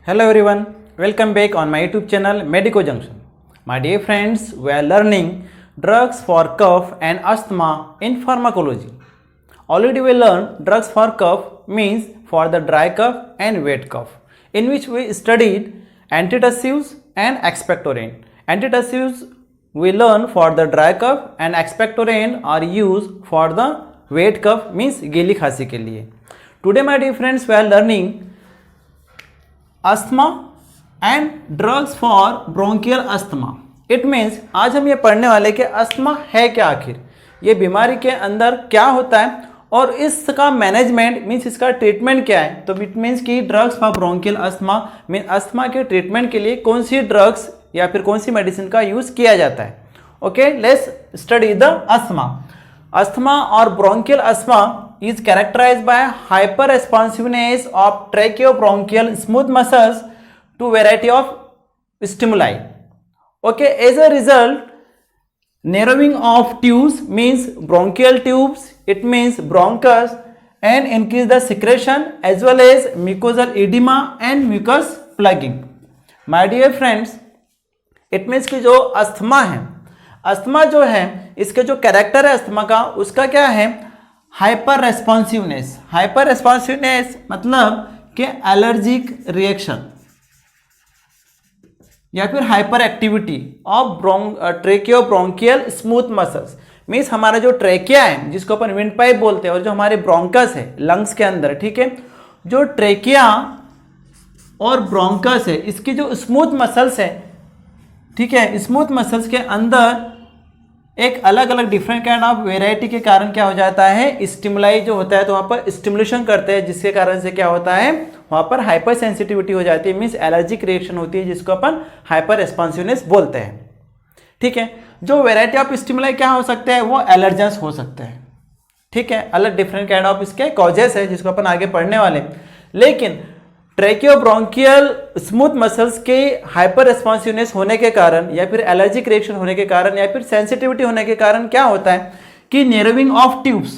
Hello everyone, welcome back on my YouTube channel Medico Junction. My dear friends, we are learning drugs for cough and asthma in pharmacology. Already we learned drugs for cough means for the dry cough and wet cough, in which we studied antitussives and expectorant. Antitussives we learn for the dry cough and expectorant are used for the wet cough means गीली खांसी के लिए. Today my dear friends, we are learning asthma and drugs for bronchial asthma. It means आज हम ये पढ़ने वाले कि अस्थमा है क्या, आखिर ये बीमारी के अंदर क्या होता है और इसका मैनेजमेंट मीन्स इसका ट्रीटमेंट क्या है. तो इट मीन्स कि drugs for bronchial asthma mean asthma के ट्रीटमेंट के लिए कौन सी ड्रग्स या फिर कौन सी मेडिसिन का यूज किया जाता है. Okay, let's study the asthma. Asthma और bronchial asthma is characterized by hyper-responsiveness of tracheobronchial smooth muscles to variety of stimuli. Okay, as a result, narrowing of tubes means bronchial tubes, it means bronchus, and increase the secretion as well as mucosal edema and mucus plugging. My dear friends, it means कि जो asthma है, asthma जो है इसके जो character है asthma का, उसका क्या है, हाइपर रेस्पॉन्सिवनेस. हाइपर रेस्पॉन्सिवनेस मतलब कि एलर्जिक रिएक्शन या फिर hyperactivity of tracheobronchial smooth muscles. Means हमारा जो ट्रेकिया है जिसको अपन विंड पाइप बोलते हैं और जो हमारे ब्रोंकस है लंग्स के अंदर, ठीक है, जो ट्रेकिया और ब्रोंकस है इसकी जो स्मूथ मसल्स है, ठीक है, स्मूथ मसल्स के अंदर एक अलग अलग डिफरेंट काइंड ऑफ वेराइटी के कारण क्या हो जाता है, स्टिमुलाई जो होता है तो वहाँ पर स्टिमुलेशन करते हैं जिसके कारण से क्या होता है, वहाँ पर हाइपर सेंसिटिविटी हो जाती है. मीन्स एलर्जिक रिएक्शन होती है जिसको अपन हाइपर रेस्पॉन्सिवनेस बोलते हैं. ठीक है, जो वेराइटी ऑफ स्टिमुलाई क्या हो सकते हैं, वो एलर्जेंस हो सकते हैं. ठीक है, अलग डिफरेंट काइंड ऑफ इसके कॉजेस है जिसको अपन आगे पढ़ने वाले. लेकिन ट्रेकियोब्रोंकियल स्मूथ मसल्स के हाइपर रेस्पॉन्सिवनेस होने के कारण या फिर एलर्जिक रिएक्शन होने के कारण या फिर सेंसिटिविटी होने के कारण क्या होता है कि नेरोविंग ऑफ ट्यूब्स.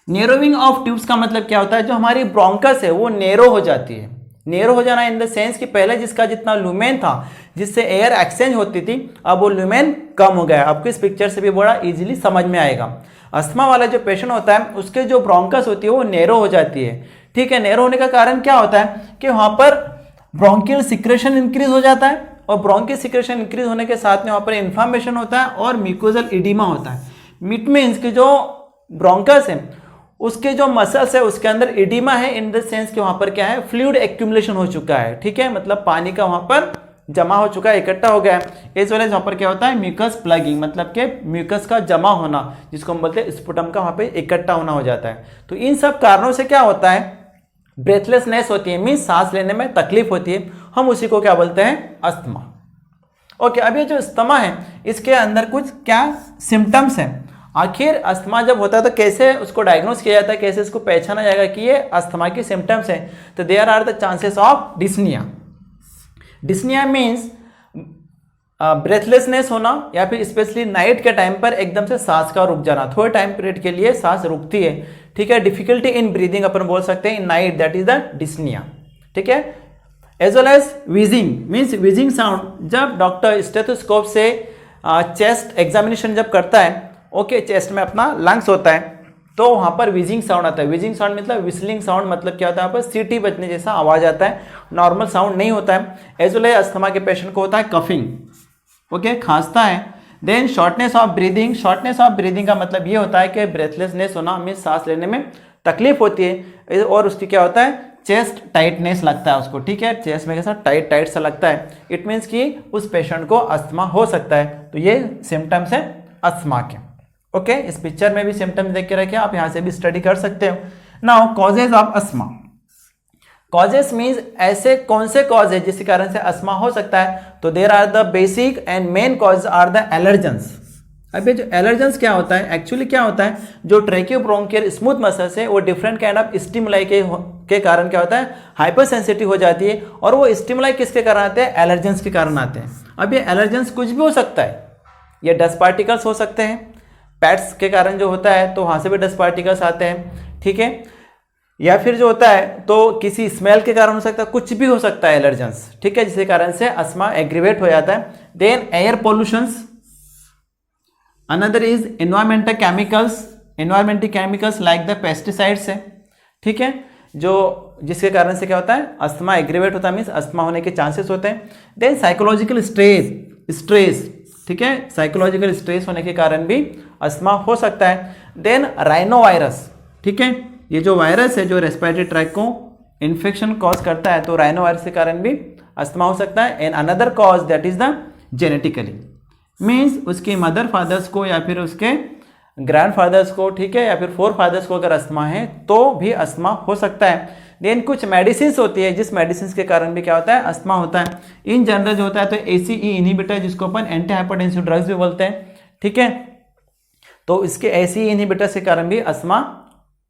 नेरोविंग ऑफ ट्यूब्स का मतलब क्या होता है, जो हमारी ब्रोंकस है वो नेरो हो जाती है. नेरो हो जाना इन द सेंस कि पहले जिसका जितना लुमेन था जिससे एयर एक्सचेंज होती थी, अब वो लुमेन कम हो गया. आपको इस पिक्चर से भी बड़ा इजीली समझ में आएगा. अस्थमा वाला जो पेशेंट होता है उसके जो ब्रोंकस होती है वो नेरो हो जाती है. ठीक है, नेरो होने का कारण क्या होता है कि वहां पर ब्रोंकियल सिक्रेशन इंक्रीज हो जाता है और ब्रोंकियल सिक्रेशन इंक्रीज होने के साथ में वहां पर इन्फ्लामेशन होता है और म्यूकोजल इडिमा होता है. इट मीन्स कि जो ब्रोंकस है उसके जो मसल्स है उसके अंदर इडिमा है इन द सेंस कि वहां पर क्या है, फ्लूइड एक्यूमुलेशन हो चुका है. ठीक है, मतलब पानी का वहां पर जमा हो चुका है, इकट्ठा हो गया है. इस वजह से वहां पर क्या होता है, म्यूकस प्लगिंग मतलब कि म्यूकस का जमा होना जिसको हम बोलते हैं स्पुटम का वहां पे इकट्ठा होना हो जाता है. तो इन सब कारणों से क्या होता है, ब्रेथलेसनेस होती है, मीन्स सांस लेने में तकलीफ होती है. हम उसी को क्या बोलते हैं, अस्थमा. ओके, अब ये जो अस्थमा है इसके अंदर कुछ क्या सिम्टम्स हैं. आखिर अस्थमा जब होता है तो कैसे उसको डायग्नोस किया जाता है, कैसे इसको पहचाना जाएगा कि ये अस्थमा की सिम्टम्स हैं. तो there are the chances of dyspnoea. Dyspnoea means breathlessness होना या फिर स्पेशली नाइट के टाइम पर एकदम से सांस का रुक जाना, थोड़े टाइम पीरियड के लिए सांस रुकती है. ठीक है, डिफिकल्टी इन ब्रीदिंग अपन बोल सकते हैं in night, that is the dyspnoea. ठीक है, as well as wheezing means wheezing sound. जब डॉक्टर स्टेथोस्कोप से चेस्ट एग्जामिनेशन जब करता है, ओके, चेस्ट में अपना लंग्स होता है तो वहां पर विजिंग साउंड आता है. विजिंग साउंड मतलब विस्लिंग साउंड मतलब क्या होता है, यहाँ पर सीटी बजने जैसा आवाज आता है, नॉर्मल साउंड नहीं होता है. एज वेल एज अस्थमा के पेशेंट को होता है कफिंग. ओके, खांसता है. Then shortness of breathing. Shortness of breathing का मतलब ये होता है कि ब्रेथलेसनेस होना मीन्स सांस लेने में तकलीफ होती है और उसकी क्या होता है, चेस्ट टाइटनेस लगता है उसको. ठीक है, चेस्ट में कैसा टाइट टाइट सा लगता है. इट मीन्स कि उस पेशेंट को अस्थमा हो सकता है. तो ये सिम्टम्स है अस्थमा के. ओके, इस पिक्चर में भी सिम्टम्स देख के रखे, आप यहाँ से भी स्टडी कर सकते हो. Now causes of asthma. Causes means ऐसे कौन से कॉज है जिसके कारण से अस्थमा हो सकता है. तो there are the basic and main cause are the allergens. अब ये जो एलर्जेंस क्या होता है, एक्चुअली क्या होता है, जो ट्रेकियोब्रोंकियल स्मूथ मसल्स है वो डिफरेंट काइंड ऑफ स्टिमुलाई के कारण क्या होता है, हाइपर सेंसिटिव हो जाती है. और वो स्टिमुलाई किसके कारण आते हैं, एलर्जेंस के कारण आते हैं. अब ये एलर्जेंस कुछ भी हो सकता है, ये डस्ट पार्टिकल्स हो सकते हैं, पैट्स के कारण जो होता है तो वहाँ से भी डस्ट पार्टिकल्स आते हैं. ठीक है, या फिर जो होता है तो किसी स्मेल के कारण हो सकता है, कुछ भी हो सकता है एलर्जेंस, ठीक है, जिसके कारण से अस्थमा एग्रीवेट हो जाता है। Then air pollutions, another is environmental chemicals like the pesticides है, ठीक है, जो जिसके कारण से क्या होता है अस्थमा एग्रीवेट होता है, मीन्स अस्थमा होने के चांसेस होते हैं। देन साइकोलॉजिकल स्ट्रेस, ठीक है, साइकोलॉजिकल स्ट्रेस होने के कारण भी अस्थमा हो सकता है। देन राइनो वायरस, ठीक है, ये जो वायरस है जो रेस्पिरेटरी ट्रैक्ट को इन्फेक्शन कॉज करता है, तो राइनो वायरस के कारण भी अस्थमा हो सकता है। And another cause that is the genetically, means उसके मदर फादर्स को या फिर उसके ग्रैंडफादर्स को, ठीक है, या फिर फोर फादर्स को अगर अस्थमा है तो भी अस्थमा हो सकता है। देन कुछ मेडिसिन होती है जिस मेडिसिन के कारण भी क्या होता है अस्थमा होता है। इन जनरल जो होता है तो ACE इनहिबिटर, जिसको अपन एंटी हाइपरटेंसिव ड्रग्स भी बोलते हैं, ठीक है, तो इसके ACE इनहिबिटर के कारण भी अस्थमा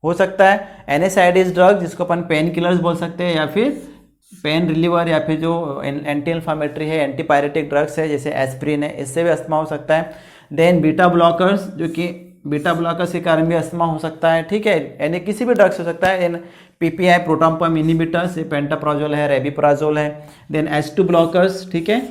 हो सकता है। NSAIDs ड्रग, जिसको अपन पेन किलर्स बोल सकते हैं, या फिर पेन रिलीवर, या फिर जो एंटी इन्फ्लामेटरी है, एंटीपायरेटिक ड्रग्स है जैसे एस्प्रिन है, इससे भी अस्थमा हो सकता है। देन बीटा ब्लॉकर्स, जो कि बीटा ब्लॉकर्स के कारण भी अस्थमा हो सकता है, ठीक है, यानी किसी भी ड्रग्स हो सकता है। इन PPI proton pump inhibitors, pantoprazole है, रेबिप्राजोल है। देन H2 ब्लॉकर्स, ठीक है,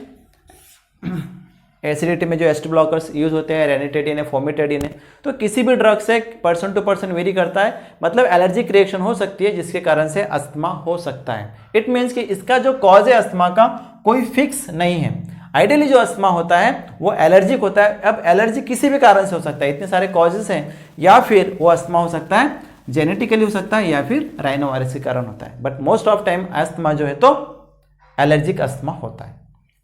एसिडिटी में जो H2 ब्लॉकर्स यूज होते हैं, रेनिटेडिन है, फोमिटेडिन है। तो किसी भी ड्रग से पर्सन टू पर्सन वेरी करता है, मतलब एलर्जिक रिएक्शन हो सकती है जिसके कारण से अस्थमा हो सकता है। इट मीन्स कि इसका जो कॉज है अस्थमा का कोई फिक्स नहीं है। आइडियली जो अस्थमा होता है वो एलर्जिक होता है। अब एलर्जी किसी भी कारण से हो सकता है, इतने सारे कॉजेस हैं, या फिर वो अस्थमा हो सकता है जेनेटिकली हो सकता है, या फिर राइनो वायरस के कारण होता है। But most of time asthma जो है तो एलर्जिक अस्थमा होता है।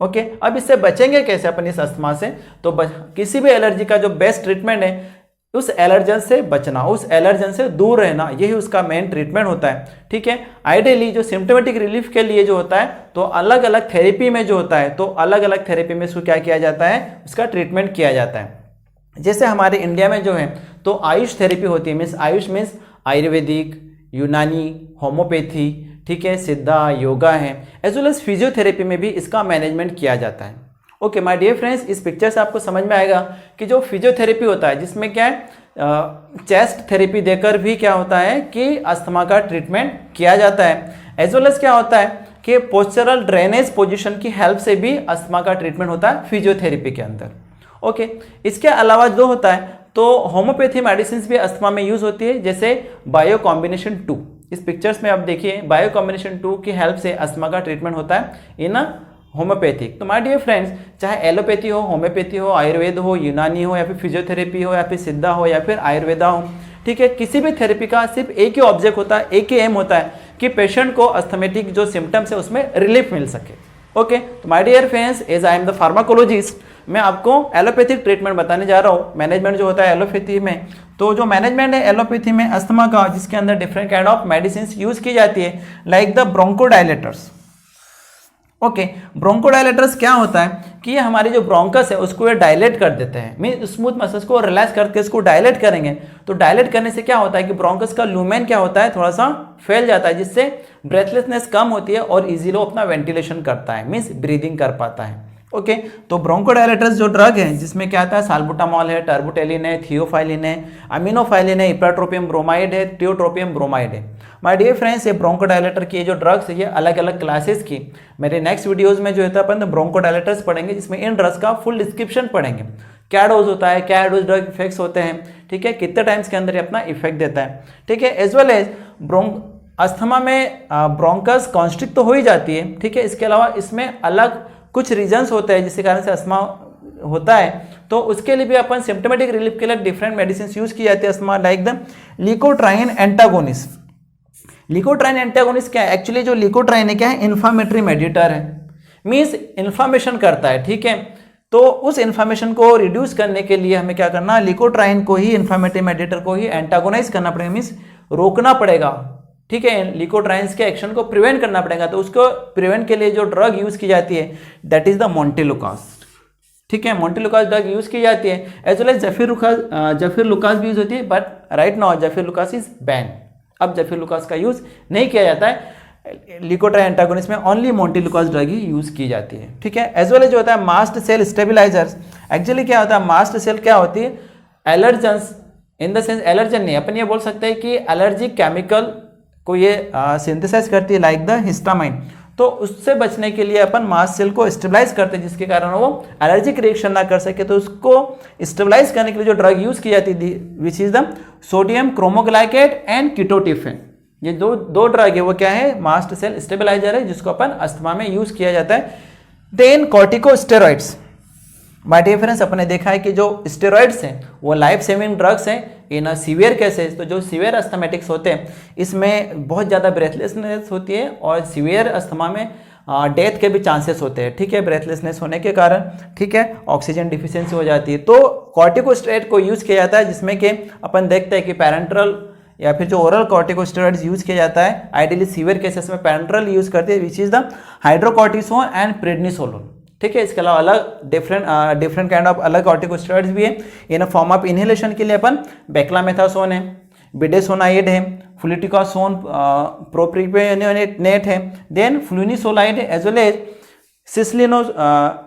ओके, अब इससे बचेंगे कैसे अपन इस अस्थमा से? तो किसी भी एलर्जी का जो बेस्ट ट्रीटमेंट है उस एलर्जन से बचना, उस एलर्जन से दूर रहना, यही उसका मेन ट्रीटमेंट होता है, ठीक है। आइडियली जो सिम्टोमेटिक रिलीफ के लिए जो होता है तो अलग अलग थेरेपी में जो होता है तो अलग अलग थेरेपी में उसको क्या किया जाता है, उसका ट्रीटमेंट किया जाता है। जैसे हमारे इंडिया में जो है तो आयुष थेरेपी होती है, मीन्स आयुष मीन्स आयुर्वेदिक, यूनानी, होम्योपैथी, ठीक है, सिद्धा, योगा है, एज वेल एज फिजियोथेरेपी में भी इसका मैनेजमेंट किया जाता है। ओके माय डियर फ्रेंड्स, इस पिक्चर से आपको समझ में आएगा कि जो फिजियोथेरेपी होता है जिसमें क्या है चेस्ट थेरेपी देकर भी क्या होता है कि अस्थमा का ट्रीटमेंट किया जाता है। एज वेल एज क्या होता है कि पोस्चरल ड्रेनेज पोजीशन की हेल्प से भी अस्थमा का ट्रीटमेंट होता है फिजियोथेरेपी के अंदर। ओके, इसके अलावा जो होता है तो होम्योपैथी मेडिसिन भी अस्थमा में यूज होती है, जैसे बायो कॉम्बिनेशन 2। इस पिक्चर्स में आप देखिए बायो कॉम्बिनेशन 2 की हेल्प से अस्थमा का ट्रीटमेंट होता है इन होम्योपैथिक। तो माय डियर फ्रेंड्स, चाहे एलोपैथी हो, होम्योपैथी हो, आयुर्वेद हो, यूनानी हो, या फिर फिजियोथेरेपी हो, या फिर सिद्धा हो, या फिर आयुर्वेदा हो, ठीक है, किसी भी थेरेपी का सिर्फ एक ही ऑब्जेक्ट होता है, एक ही एम होता है कि पेशेंट को अस्थमेटिक जो सिम्टम्स है उसमें रिलीफ मिल सके। ओके, तो my dear friends, as I am the pharmacologist, मैं आपको एलोपैथिक ट्रीटमेंट बताने जा रहा हूँ। मैनेजमेंट जो होता है एलोपैथी में, तो जो मैनेजमेंट है एलोपैथी में अस्थमा का, जिसके अंदर different kind of medicine use की जाती है, like the bronchodilators. Okay, bronchodilators क्या होता है कि ये हमारी जो ब्रोंकस है उसको ये डायलेट कर देते हैं, मीन स्मूथ मसल्स को रिलैक्स करके इसको डायलेट करेंगे। तो डायलेट करने से क्या होता है कि ब्रोंकस का लूमेन क्या होता है, थोड़ा सा फैल जाता है, जिससे ब्रेथलेसनेस कम होती है और इजीली अपना वेंटिलेशन करता है, मीन्स ब्रीदिंग कर पाता है। ओके, तो ब्रोंकोडायलेटर्स जो ड्रग है जिसमें क्या आता है, साल्बुटामॉल है, टर्बुटेलिन है, थियोफाइलिन है, अमीनोफाइलिन है, इप्राट्रोपियम ब्रोमाइड है, टियोट्रोपियम ब्रोमाइड है। माय डियर फ्रेंड्स, ये ब्रोंकोडायलेटर की जो ड्रग्स है ये अलग अलग क्लासेस की मेरे नेक्स्ट वीडियोस में जो है अपन ब्रोंकोडायलेटर्स पढ़ेंगे, जिसमें इन ड्रग्स का फुल डिस्क्रिप्शन पढ़ेंगे, क्या डोज होता है, क्या डोज ड्रग इफेक्ट्स होते हैं, ठीक है, कितने टाइम्स के अंदर ये अपना इफेक्ट देता है, ठीक है। एज वेल एज अस्थमा में ब्रोंकस कॉन्स्ट्रिक्ट तो हो ही जाती है, ठीक है, इसके अलावा इसमें अलग कुछ रीजंस होते हैं जिसके कारण से अस्थमा होता है, तो उसके लिए भी अपन सिम्टोमेटिक रिलीफ के लिए डिफरेंट मेडिसिन यूज की जाती है asthma, like the leukotriene antagonist. Leukotriene antagonist क्या है, एक्चुअली जो लिकोट्राइन है क्या है, इन्फ्लामेटरी मेडिएटर है, मीन्स इन्फ्लामेशन करता है, ठीक है। तो उस इन्फ्लामेशन को रिड्यूस करने के लिए हमें क्या करना, लिकोट्राइन को ही, इन्फ्लामेटरी मेडिएटर को ही एंटागोनाइज करना पड़ेगा, मीन्स रोकना पड़ेगा, ठीक है, लिकोट्राइन्स के एक्शन को प्रिवेंट करना पड़ेगा। तो उसको प्रिवेंट के लिए जो ड्रग यूज की जाती है दैट इज द मोंटेलुकास, ठीक है, मोंटेलुकास ड्रग यूज की जाती है। एज वेल एज जफिरलुकास भी यूज होती है, but right now zafirlukast is ban. अब जफिरलुकास का यूज नहीं किया जाता है, लिकोट्राइन एंटागोनिस्ट में ओनली मोंटेलुकास ड्रग ही यूज की जाती है, ठीक है। एज वेल एज जो होता है मास्ट सेल स्टेबिलाइजर्स, एक्चुअली क्या होता है, मास्ट सेल क्या होती है, allergens in the sense allergen नहीं, अपन ये बोल सकते हैं कि एलर्जी केमिकल को ये सिंथेसाइज करती है लाइक द हिस्टामाइन। तो उससे बचने के लिए अपन मास्ट सेल को स्टेबलाइज करते हैं, जिसके कारण वो एलर्जिक रिएक्शन ना कर सके। तो उसको स्टेबलाइज करने के लिए जो ड्रग यूज की जाती थी which is the sodium cromoglycate and ketotifen. ये दो ड्रग है, वो क्या है, मास्ट सेल स्टेबलाइजर है, जिसको अपन अस्थमा में यूज किया जाता है। Then corticosteroids. My dear friends, अपने देखा है कि जो स्टेरॉइड्स हैं वो लाइफ सेविंग ड्रग्स हैं इन सीवियर केसेस। तो जो सीवियर अस्थमेटिक्स होते हैं इसमें बहुत ज़्यादा ब्रेथलेसनेस होती है और सीवियर अस्थमा में डेथ के भी चांसेस होते हैं, ठीक है, ब्रेथलेसनेस होने के कारण, ठीक है, ऑक्सीजन डिफिशियंसी हो जाती है। तो कॉर्टिकोस्टेरॉइड को यूज़ किया जाता है, जिसमें कि अपन देखते हैं कि पैरेंट्रल या फिर जो ओरल कॉर्टिकोस्टेरॉइड्स यूज किया जाता है आइडियली सीवियर केसेस में पैरेंट्रल यूज करते हैं, which is the hydrocortisone and prednisolone, ठीक है। इसके अलावा अलग डिफरेंट काइंड ऑफ अलग कॉर्टिकोस्टेरॉइड्स भी है। इन फॉर्म ऑफ इनहेलेशन के लिए अपन बेक्लामेथासोन है, बिडेसोनाइड है, फ्लूटिकासोन प्रोप्रिपेनेट है, देन फ्लूनिसोलाइड है, एज वेल एज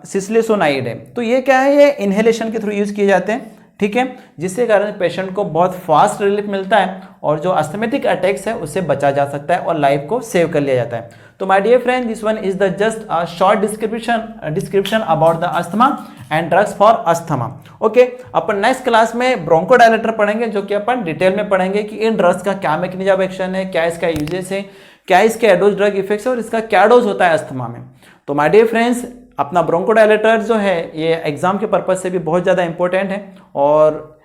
सिस्लिसोनाइड है। तो ये क्या है, ये इनहेलेशन के थ्रू यूज किए जाते हैं, ठीक है, जिसके कारण पेशेंट को बहुत फास्ट रिलीफ मिलता है और जो अस्थमेटिक अटैक्स है उससे बचा जा सकता है और लाइफ को सेव कर लिया जाता है। तो my dear friend, this one is the just a short description about the asthma and drugs for asthma. Okay, अपन नेक्स्ट क्लास में ब्रोंकोडायलेटर पढ़ेंगे, जो कि अपन डिटेल में पढ़ेंगे कि इन ड्रग्स का क्या मैकेनिज्म ऑफ एक्शन है, क्या इसका यूजेस है, क्या इसके एडोज ड्रग इफेक्ट्स है और इसका क्या डोज होता है अस्थमा में। तो माय डियर फ्रेंड्स, अपना ब्रोंकोडायलेटर जो है ये एग्जाम के पर्पज से भी बहुत ज़्यादा इंपॉर्टेंट है और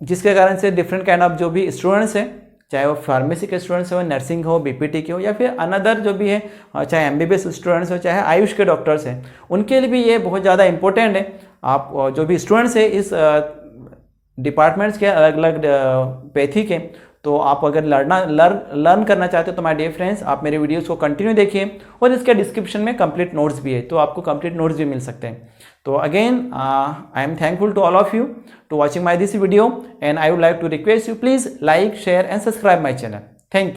जिसके कारण से डिफरेंट काइंड ऑफ जो भी स्टूडेंट्स हैं, चाहे वो फार्मेसी के स्टूडेंट्स हो, नर्सिंग हो, बीपीटी के हो या फिर अनदर जो भी है, चाहे एमबीबीएस स्टूडेंट्स हो, चाहे आयुष के डॉक्टर्स हैं, उनके लिए भी ये बहुत ज़्यादा इंपॉर्टेंट है। आप जो भी स्टूडेंट्स हैं इस डिपार्टमेंट्स के अलग अलग पैथी के, तो आप अगर लर्न करना चाहते हो तो माय डियर फ्रेंड्स आप मेरे वीडियोस को कंटिन्यू देखिए और इसके डिस्क्रिप्शन में कंप्लीट नोट्स भी है, तो आपको कंप्लीट नोट्स भी मिल सकते हैं। तो again I am thankful to all of you to watching my this video and I would like to request you please like, share and subscribe my channel. Thank you.